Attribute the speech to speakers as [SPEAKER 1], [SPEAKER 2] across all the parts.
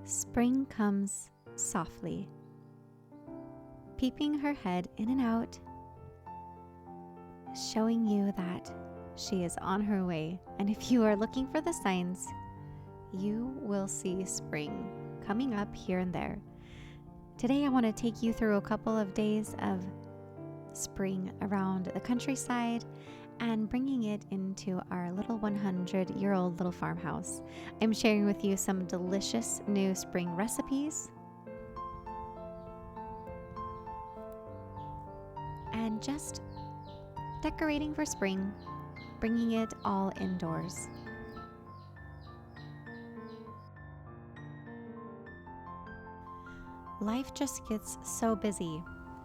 [SPEAKER 1] Spring comes softly, peeping her head in and out, showing you that she is on her way. And if you are looking for the signs, you will see spring coming up here and there. Today I want to take you through a couple of days of spring around the countryside and bringing it into our little 100-year-old little farmhouse. I'm sharing with you some delicious new spring recipes and just decorating for spring, bringing it all indoors. Life just gets so busy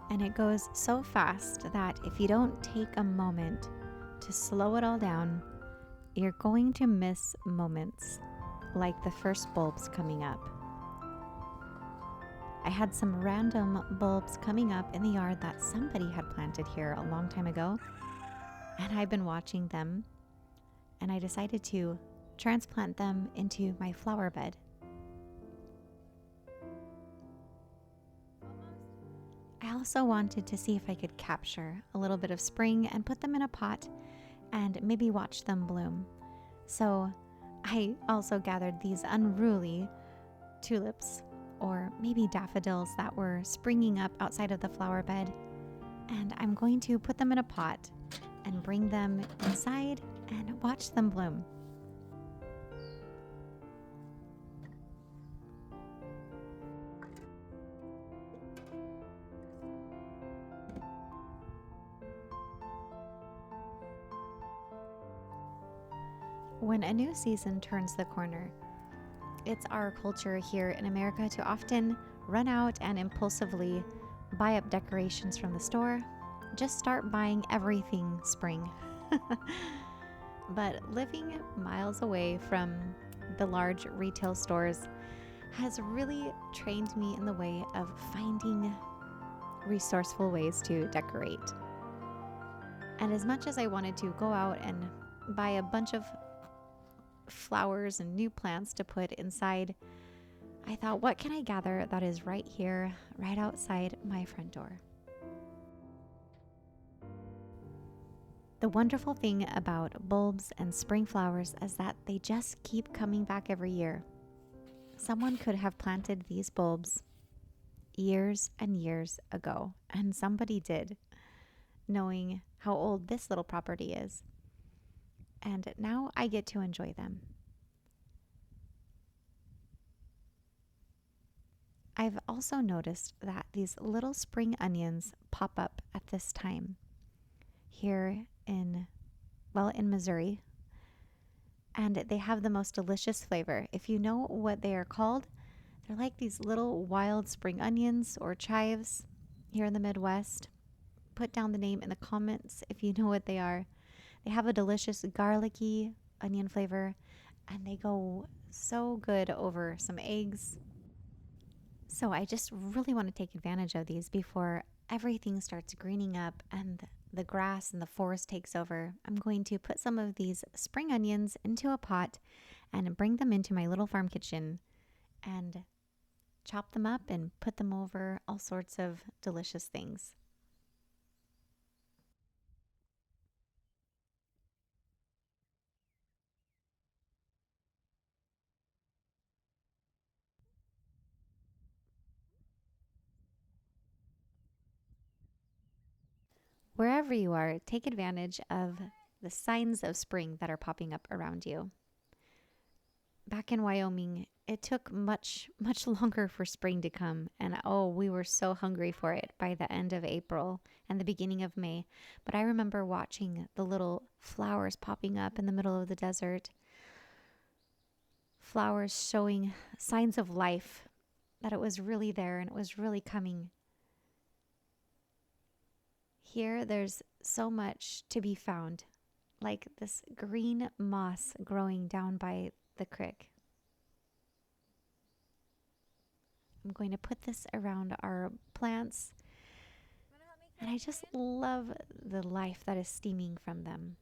[SPEAKER 1] and it goes so fast that if you don't take a moment to slow it all down, you're going to miss moments like the first bulbs coming up. I had some random bulbs coming up in the yard that somebody had planted here a long time ago, and I've been watching them, and I decided to transplant them into my flower bed. I also wanted to see if I could capture a little bit of spring and put them in a pot and maybe watch them bloom. So I also gathered these unruly tulips, or maybe daffodils, that were springing up outside of the flower bed, and I'm going to put them in a pot and bring them inside and watch them bloom. When a new season turns the corner, it's our culture here in America to often run out and impulsively buy up decorations from the store. Just start buying everything spring. But living miles away from the large retail stores has really trained me in the way of finding resourceful ways to decorate. And as much as I wanted to go out and buy a bunch of flowers and new plants to put inside, I thought, what can I gather that is right here, right outside my front door? The wonderful thing about bulbs and spring flowers is that they just keep coming back every year. Someone could have planted these bulbs years and years ago, and somebody did, knowing how old this little property is. And now I get to enjoy them. I've also noticed that these little spring onions pop up at this time here in Missouri, and they have the most delicious flavor. If you know what they are called, they're like these little wild spring onions or chives here in the Midwest. Put down the name in the comments if you know what they are. They have a delicious garlicky onion flavor, and they go so good over some eggs. So I just really want to take advantage of these before everything starts greening up and the grass and the forest takes over. I'm going to put some of these spring onions into a pot and bring them into my little farm kitchen and chop them up and put them over all sorts of delicious things. Wherever you are, take advantage of the signs of spring that are popping up around you. Back in Wyoming, it took much, much longer for spring to come, and we were so hungry for it by the end of April and the beginning of May. But I remember watching the little flowers popping up in the middle of the desert, flowers showing signs of life, that it was really there and it was really coming. Here, there's so much to be found, like this green moss growing down by the creek. I'm going to put this around our plants, and I just love the life that is steaming from them.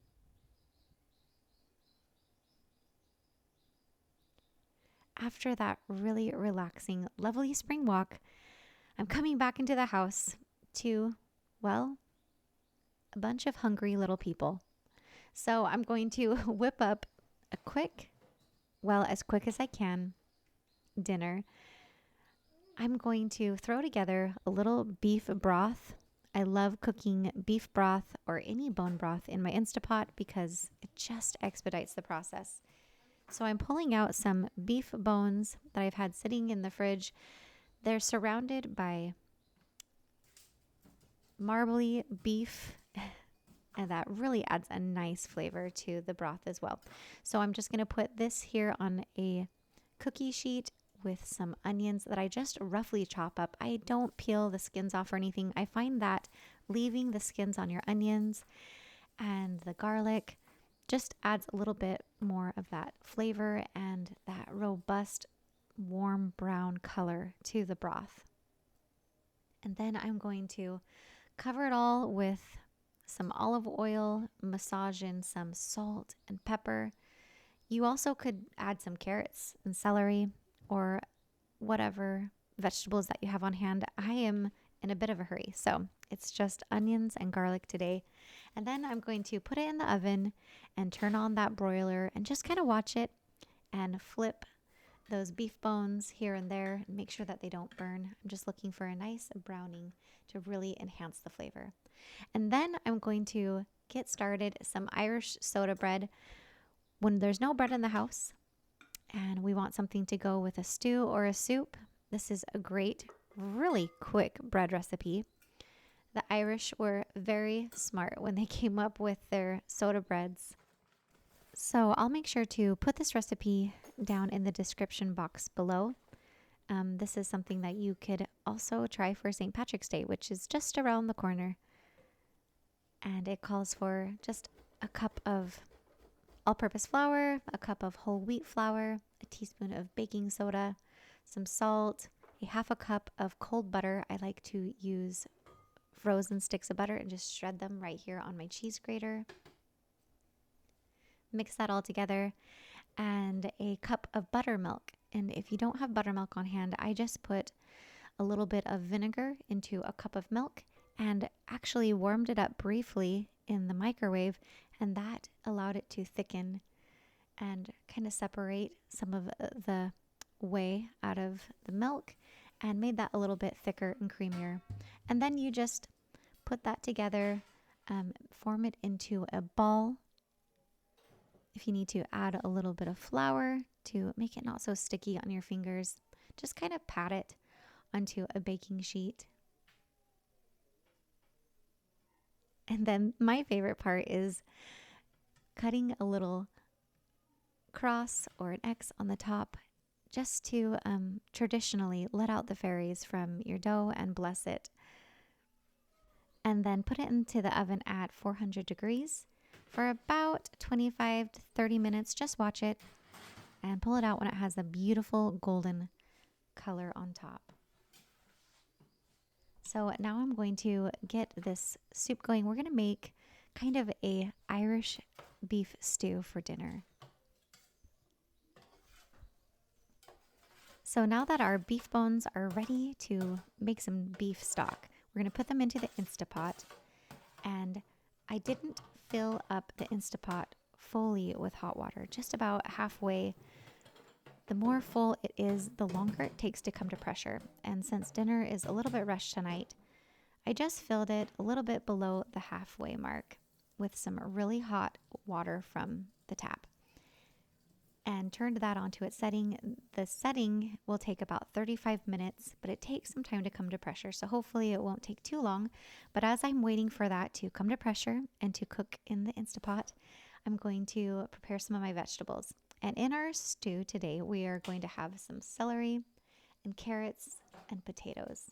[SPEAKER 1] after that really relaxing, lovely spring walk, I'm coming back into the house to, well, a bunch of hungry little people. So I'm going to whip up a quick, well, as quick as I can, dinner. I'm going to throw together a little beef broth. I love cooking beef broth or any bone broth in my Instapot because it just expedites the process. So I'm pulling out some beef bones that I've had sitting in the fridge. They're surrounded by marbly beef, and that really adds a nice flavor to the broth as well. So I'm just going to put this here on a cookie sheet with some onions that I just roughly chop up. I don't peel the skins off or anything. I find that leaving the skins on your onions and the garlic just adds a little bit more of that flavor and that robust, warm brown color to the broth. And then I'm going to cover it all with some olive oil, massage in some salt and pepper. You also could add some carrots and celery or whatever vegetables that you have on hand. I am in a bit of a hurry, so it's just onions and garlic today. And then I'm going to put it in the oven and turn on that broiler and just kind of watch it and flip those beef bones here and there and make sure that they don't burn. I'm just looking for a nice browning to really enhance the flavor. And then I'm going to get started some Irish soda bread. When there's no bread in the house and we want something to go with a stew or a soup, this is a great, really quick bread recipe. The Irish were very smart when they came up with their soda breads. So I'll make sure to put this recipe down in the description box below. This is something that you could also try for St. Patrick's Day, which is just around the corner. And it calls for just a cup of all-purpose flour, a cup of whole wheat flour, a teaspoon of baking soda, some salt, a half a cup of cold butter. I like to use frozen sticks of butter and just shred them right here on my cheese grater. Mix that all together, and a cup of buttermilk. And if you don't have buttermilk on hand, I just put a little bit of vinegar into a cup of milk and actually warmed it up briefly in the microwave, and that allowed it to thicken and kind of separate some of the whey out of the milk and made that a little bit thicker and creamier. And then you just put that together, form it into a ball. If you need to add a little bit of flour to make it not so sticky on your fingers, just kind of pat it onto a baking sheet. And then my favorite part is cutting a little cross or an X on the top just to traditionally let out the fairies from your dough and bless it. And then put it into the oven at 400 degrees for about 25 to 30 minutes. Just watch it and pull it out when it has a beautiful golden color on top. So now I'm going to get this soup going. We're going to make kind of a Irish beef stew for dinner. So now that our beef bones are ready to make some beef stock, we're going to put them into the Instapot. And I didn't fill up the Instapot fully with hot water, just about halfway. The more full it is, the longer it takes to come to pressure. And since dinner is a little bit rushed tonight, I just filled it a little bit below the halfway mark with some really hot water from the tap and turned that onto its setting. The setting will take about 35 minutes, but it takes some time to come to pressure. So hopefully it won't take too long. But as I'm waiting for that to come to pressure and to cook in the Instapot, I'm going to prepare some of my vegetables. And in our stew today, we are going to have some celery and carrots and potatoes.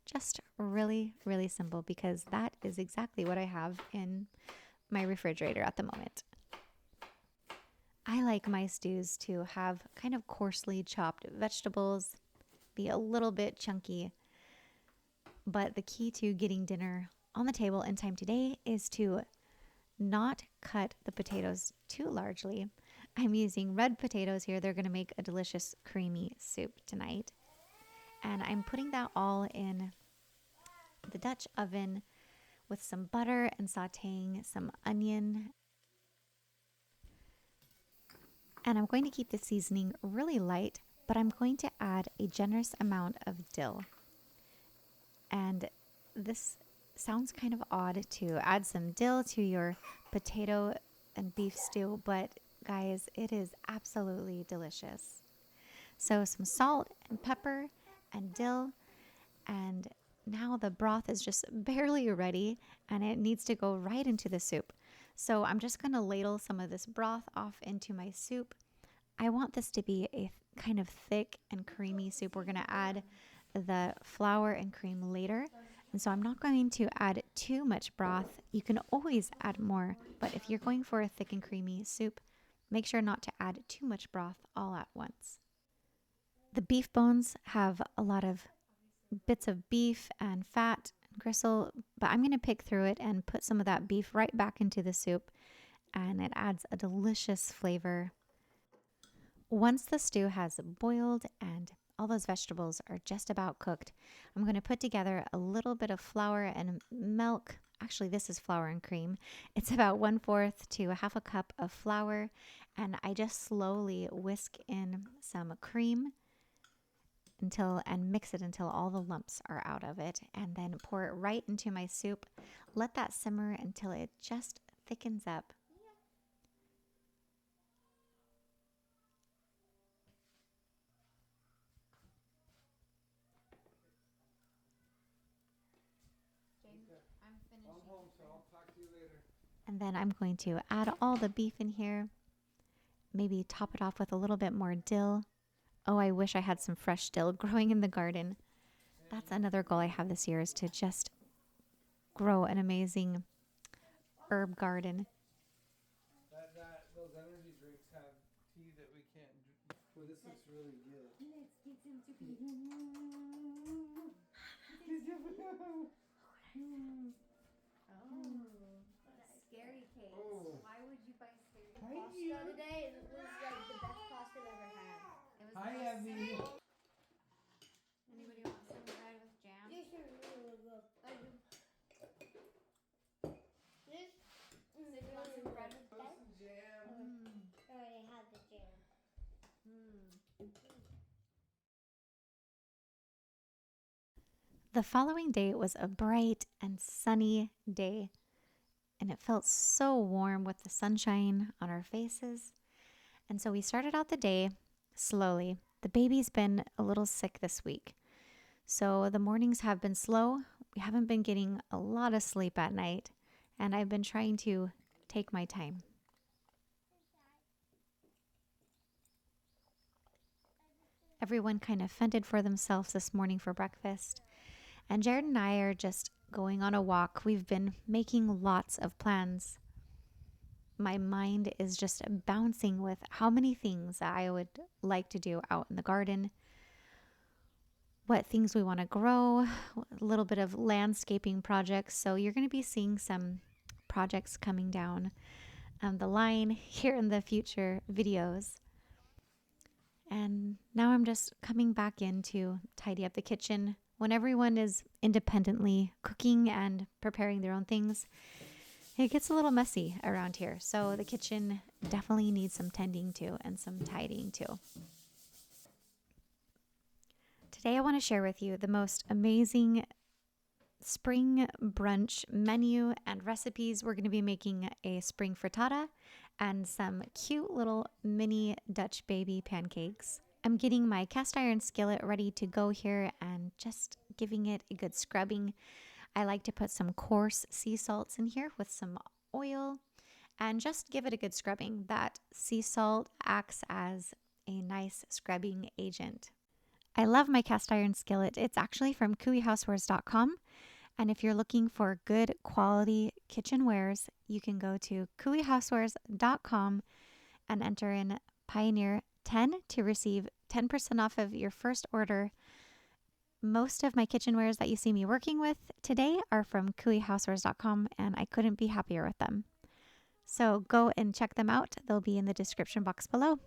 [SPEAKER 1] Just really, really simple because that is exactly what I have in my refrigerator at the moment. I like my stews to have kind of coarsely chopped vegetables, be a little bit chunky. But the key to getting dinner on the table in time today is to not cut the potatoes too largely. I'm using red potatoes here. They're going to make a delicious creamy soup tonight. And I'm putting that all in the Dutch oven with some butter and sauteing some onion. And I'm going to keep the seasoning really light, but I'm going to add a generous amount of dill. And this sounds kind of odd to add some dill to your potato and beef stew, but guys, it is absolutely delicious. So some salt and pepper and dill, and now the broth is just barely ready and it needs to go right into the soup. So I'm just going to ladle some of this broth off into my soup. I want this to be a kind of thick and creamy soup. We're going to add the flour and cream later. And so I'm not going to add too much broth. You can always add more, but if you're going for a thick and creamy soup, make sure not to add too much broth all at once. The beef bones have a lot of bits of beef and fat and gristle, but I'm going to pick through it and put some of that beef right back into the soup, and it adds a delicious flavor. Once the stew has boiled and all those vegetables are just about cooked, I'm going to put together a little bit of flour and milk. Actually, this is flour and cream. It's about 1/4 to a half a cup of flour, and I just slowly whisk in some cream and mix it until all the lumps are out of it, and then pour it right into my soup. Let that simmer until it just thickens up. I'm finishing. So I'll talk to you later. And then I'm going to add all the beef in here. Maybe top it off with a little bit more dill. Oh, I wish I had some fresh dill growing in the garden. That's another goal I have this year, is to just grow an amazing herb garden.
[SPEAKER 2] Those energy drinks have tea that we can't drink. Well, this looks really good. Let's get some
[SPEAKER 1] Scary cakes. Oh. Why would you buy scary cakes?
[SPEAKER 3] Pasta today, and it was like the best pasta I've ever had.
[SPEAKER 1] It was
[SPEAKER 2] Hi, Abby.
[SPEAKER 1] Anybody want some bread with jam?
[SPEAKER 3] Yeah, sure. I do. This
[SPEAKER 1] So you want some bread with
[SPEAKER 2] jam? Jam.
[SPEAKER 3] I already had the jam.
[SPEAKER 1] The following day was a bright and sunny day, and it felt so warm with the sunshine on our faces. And so we started out the day slowly. The baby's been a little sick this week, so the mornings have been slow. We haven't been getting a lot of sleep at night, and I've been trying to take my time. Everyone kind of fended for themselves this morning for breakfast. And Jared and I are just going on a walk. We've been making lots of plans. My mind is just bouncing with how many things I would like to do out in the garden, what things we want to grow, a little bit of landscaping projects. So you're going to be seeing some projects coming down the line here in the future videos. And now I'm just coming back in to tidy up the kitchen. When everyone is independently cooking and preparing their own things, it gets a little messy around here. So the kitchen definitely needs some tending to and some tidying to. Today I want to share with you the most amazing spring brunch menu and recipes. We're going to be making a spring frittata and some cute little mini Dutch baby pancakes. I'm getting my cast iron skillet ready to go here and just giving it a good scrubbing. I like to put some coarse sea salts in here with some oil and just give it a good scrubbing. That sea salt acts as a nice scrubbing agent. I love my cast iron skillet. It's actually from cooeyhousewares.com. And if you're looking for good quality kitchenwares, you can go to cooeyhousewares.com and enter in Pioneer 10 to receive 10% off of your first order. Most of my kitchenwares that you see me working with today are from cooeyhousewares.com, and I couldn't be happier with them. So go and check them out. They'll be in the description box below.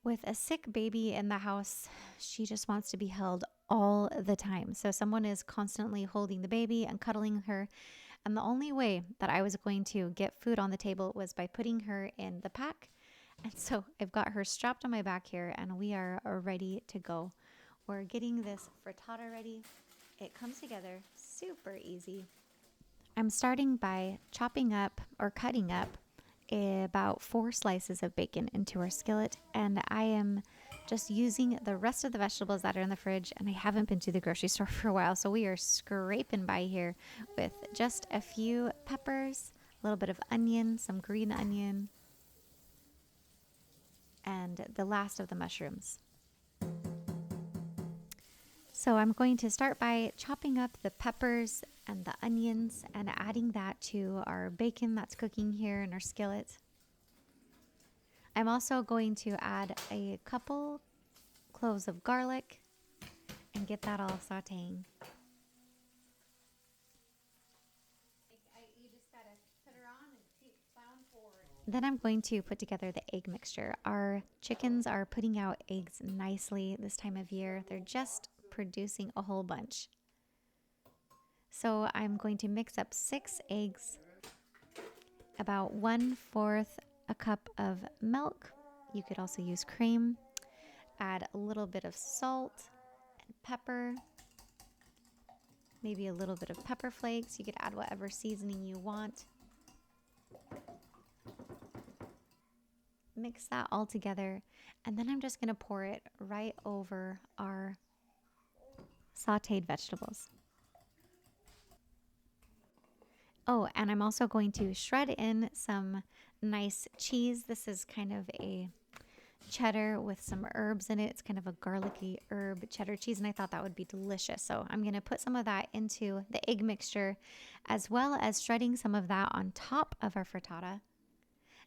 [SPEAKER 1] With a sick baby in the house, she just wants to be held all the time. So someone is constantly holding the baby and cuddling her. And the only way that I was going to get food on the table was by putting her in the pack. And so I've got her strapped on my back here and we are ready to go. We're getting this frittata ready. It comes together super easy. I'm starting by chopping up or cutting up about 4 slices of bacon into our skillet, and I am just using the rest of the vegetables that are in the fridge, and I haven't been to the grocery store for a while, so we are scraping by here with just a few peppers, a little bit of onion, some green onion, and the last of the mushrooms. So I'm going to start by chopping up the peppers and the onions and adding that to our bacon that's cooking here in our skillet. I'm also going to add a couple cloves of garlic and get that all sauteing. You just gotta put her on and keep plowing forward. Then I'm going to put together the egg mixture. Our chickens are putting out eggs nicely this time of year. They're just producing a whole bunch. So I'm going to mix up 6 eggs, about 1/4 a cup of milk. You could also use cream. Add a little bit of salt and pepper, maybe a little bit of pepper flakes. You could add whatever seasoning you want. Mix that all together, and then I'm just going to pour it right over our sauteed vegetables. Oh, and I'm also going to shred in some nice cheese. This is kind of a cheddar with some herbs in it. It's kind of a garlicky herb cheddar cheese, and I thought that would be delicious. So I'm going to put some of that into the egg mixture, as well as shredding some of that on top of our frittata.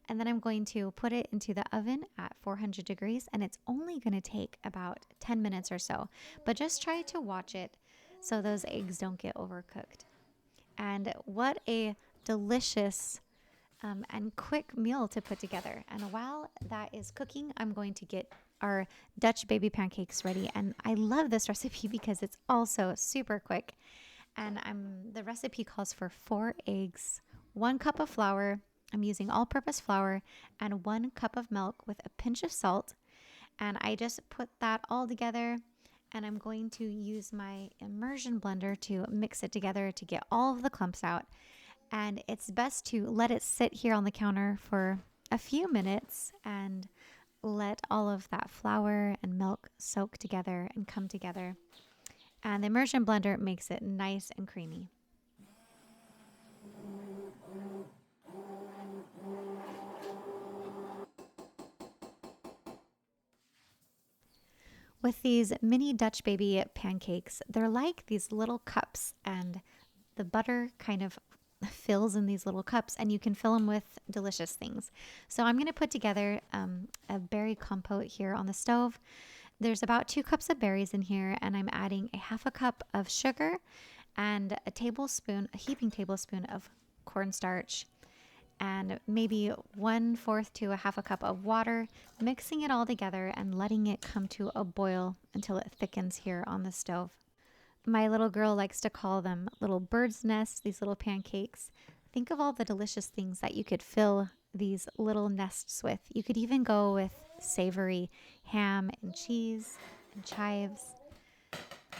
[SPEAKER 1] And then I'm going to put it into the oven at 400 degrees, and it's only going to take about 10 minutes or so. But just try to watch it so those eggs don't get overcooked. And what a delicious and quick meal to put together. And while that is cooking, I'm going to get our Dutch baby pancakes ready. And I love this recipe because it's also super quick. And the recipe calls for 4 eggs, 1 cup of flour. I'm using all-purpose flour and 1 cup of milk with a pinch of salt. And I just put that all together, and I'm going to use my immersion blender to mix it together to get all of the clumps out. And it's best to let it sit here on the counter for a few minutes and let all of that flour and milk soak together and come together. And the immersion blender makes it nice and creamy. With these mini Dutch baby pancakes, they're like these little cups, and the butter kind of fills in these little cups, and you can fill them with delicious things. So I'm going to put together a berry compote here on the stove. There's about 2 cups of berries in here, and I'm adding a 1/2 cup of sugar and a heaping tablespoon of cornstarch, and maybe 1/4 to a 1/2 cup of water, mixing it all together and letting it come to a boil until it thickens here on the stove. My little girl likes to call them little bird's nests, these little pancakes. Think of all the delicious things that you could fill these little nests with. You could even go with savory ham and cheese and chives.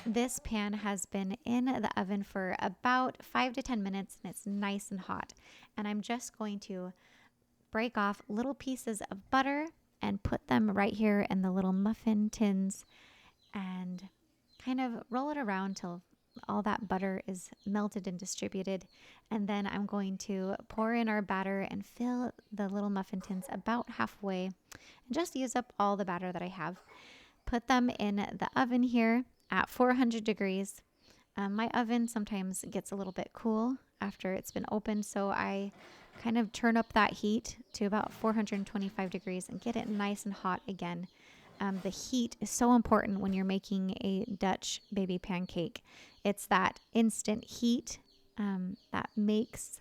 [SPEAKER 1] This pan has been in the oven for about 5 to 10 minutes, and it's nice and hot. And I'm just going to break off little pieces of butter and put them right here in the little muffin tins and kind of roll it around till all that butter is melted and distributed. And then I'm going to pour in our batter and fill the little muffin tins about halfway and just use up all the batter that I have. Put them in the oven here at 400 degrees. My oven sometimes gets a little bit cool after it's been opened, so I kind of turn up that heat to about 425 degrees and get it nice and hot again. The heat is so important when you're making a Dutch baby pancake. It's that instant heat that makes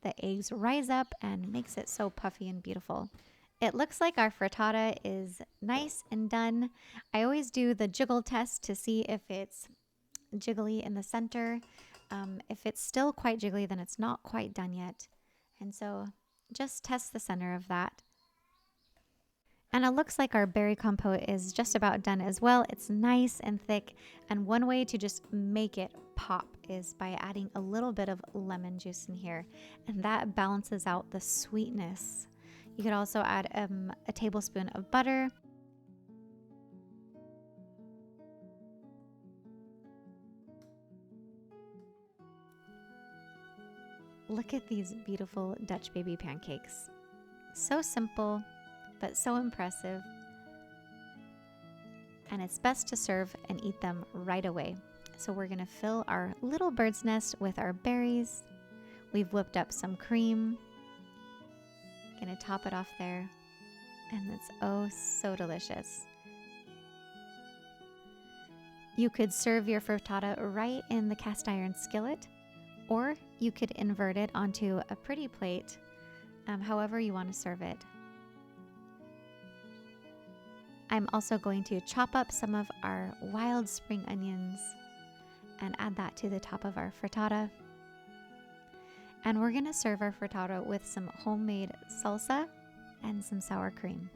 [SPEAKER 1] the eggs rise up and makes it so puffy and beautiful. It looks like our frittata is nice and done. I always do the jiggle test to see if it's jiggly in the center. If it's still quite jiggly, then it's not quite done yet. And so just test the center of that. And it looks like our berry compote is just about done as well. It's nice and thick. And one way to just make it pop is by adding a little bit of lemon juice in here. And that balances out the sweetness. You could also add a tablespoon of butter. Look at these beautiful Dutch baby pancakes. So simple, but so impressive. And it's best to serve and eat them right away. So we're gonna fill our little bird's nest with our berries. We've whipped up some cream. Gonna top it off there. And it's oh so delicious. You could serve your frittata right in the cast iron skillet, or you could invert it onto a pretty plate, however you want to serve it. I'm also going to chop up some of our wild spring onions and add that to the top of our frittata. And we're going to serve our frittata with some homemade salsa and some sour cream.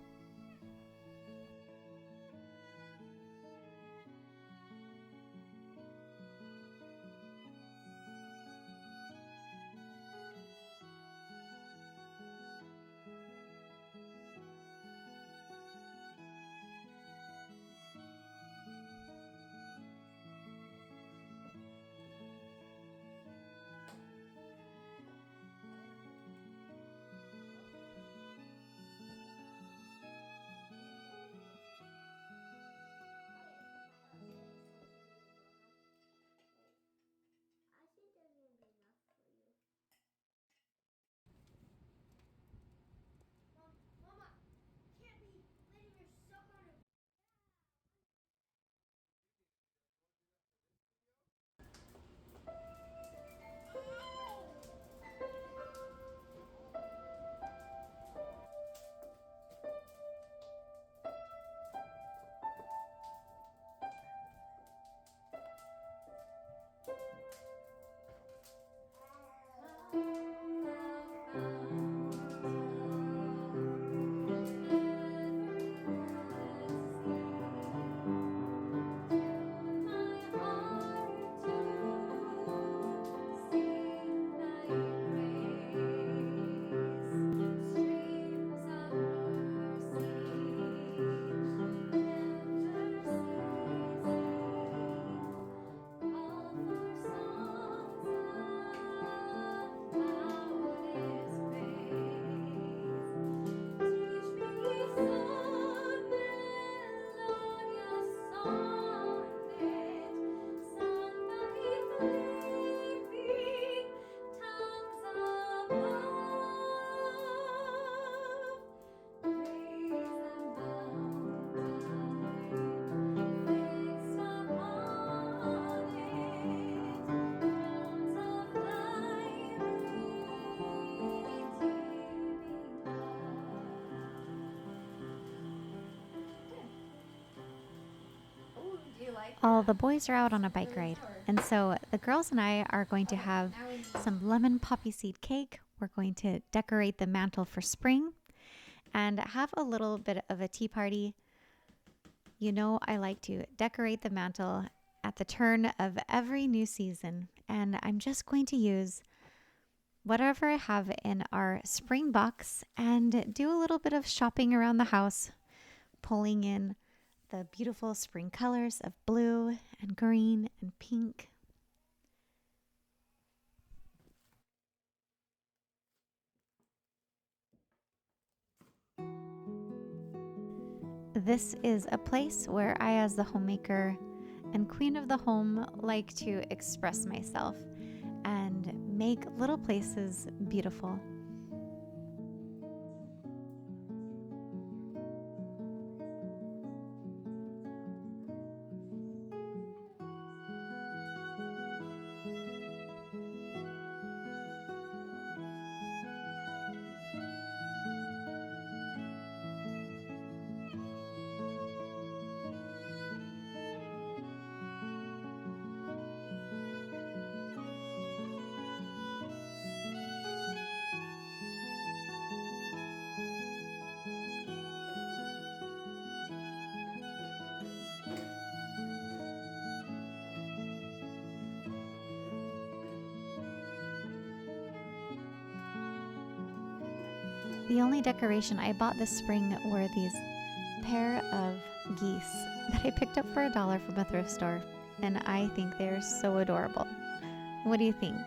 [SPEAKER 1] All the boys are out on a bike ride, and so the girls and I are going to have some lemon poppy seed cake. We're going to decorate the mantle for spring and have a little bit of a tea party. You know, I like to decorate the mantle at the turn of every new season, and I'm just going to use whatever I have in our spring box and do a little bit of shopping around the house, pulling in the beautiful spring colors of blue and green and pink. This is a place where I, as the homemaker and queen of the home, like to express myself and make little places beautiful. The only decoration I bought this spring were these pair of geese that I picked up for $1 from a thrift store, and I think they're so adorable. What do you think?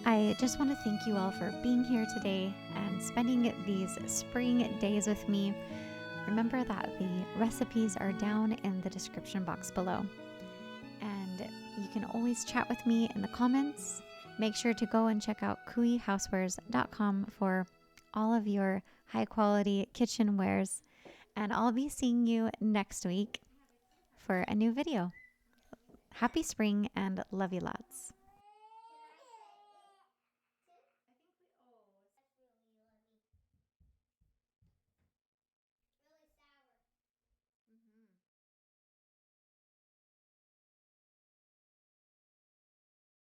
[SPEAKER 1] I just want to thank you all for being here today and spending these spring days with me. Remember that the recipes are down in the description box below. And you can always chat with me in the comments. Make sure to go and check out kuihousewares.com for all of your high quality kitchen wares. And I'll be seeing you next week for a new video. Happy spring and love you lots.